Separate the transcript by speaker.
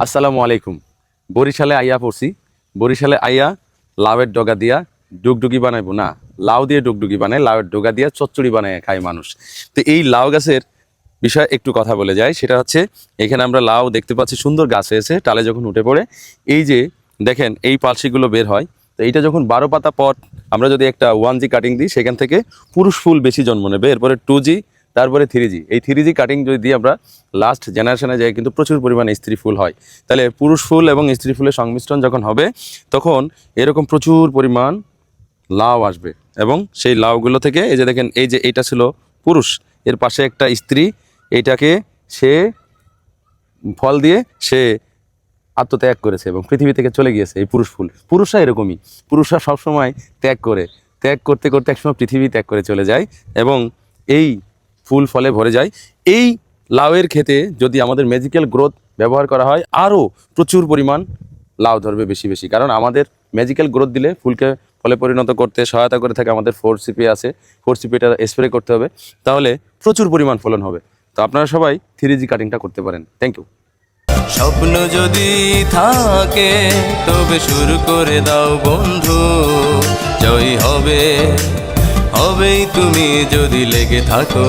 Speaker 1: আসসালামু আলাইকুম। বরিশালে আইয়া পড়ছি। বরিশালে আইয়া লাউয়ের ডগা দিয়া ডুগডুগি বানাইবো না, লাউ দিয়ে ডুগডুগি বানায়, লাউয়ের ডগা দিয়া চচ্চড়ি বানায় খায় মানুষ। তো এই লাউ গাছের বিষয়ে একটু কথা বলে যায়। সেটা হচ্ছে, এখানে আমরা লাউ দেখতে পাচ্ছি, সুন্দর গাছ হয়েছে। টালে যখন উঠে পড়ে এই যে দেখেন এই পালসিগুলো বের হয়। তো এইটা যখন 12 পাতা পট আমরা যদি একটা 1G কাটিং দিই, সেখান থেকে পুরুষ ফুল বেশি জন্ম নেবে। এরপরে 2G, তারপরে 3G। এই 3G কাটিং যদি দিই আমরা, লাস্ট জেনারেশনে যায় কিন্তু প্রচুর পরিমাণে স্ত্রী ফুল হয়। তাহলে পুরুষ ফুল এবং স্ত্রী ফুলের সংমিশ্রণ যখন হবে, তখন এরকম প্রচুর পরিমাণ লাউ আসবে। এবং সেই লাউগুলো থেকে এই যে দেখেন, এই যে এইটা ছিল পুরুষ, এর পাশে একটা স্ত্রী, এইটাকে সে ফল দিয়ে সে আত্মত্যাগ করেছে এবং পৃথিবী থেকে চলে গিয়েছে। এই পুরুষ ফুল, পুরুষরা এরকমই, পুরুষরা সবসময় ত্যাগ করে, ত্যাগ করতে করতে একসময় পৃথিবী ত্যাগ করে চলে যায় এবং এই ফুল ফলে ভরে যায়। এই লাউয়ের ক্ষেতে যদি আমাদের ম্যাজিক্যাল গ্রোথ ব্যবহার করা হয়, আরও প্রচুর পরিমাণ লাউ ধরবে বেশি বেশি। কারণ আমাদের ম্যাজিক্যাল গ্রোথ দিলে ফুলকে ফলে পরিণত করতে সহায়তা করে থাকে আমাদের 4CP আছে, 4CPটা স্প্রে করতে হবে, তাহলে প্রচুর পরিমাণ ফলন হবে। তো আপনারা সবাই 3G কাটিংটা করতে পারেন। Thank you.
Speaker 2: স্বপ্ন যদি থাকে তবে শুরু করে দাও বন্ধু, জয় হবে, হবেই তুমি যদি লেগে থাকো।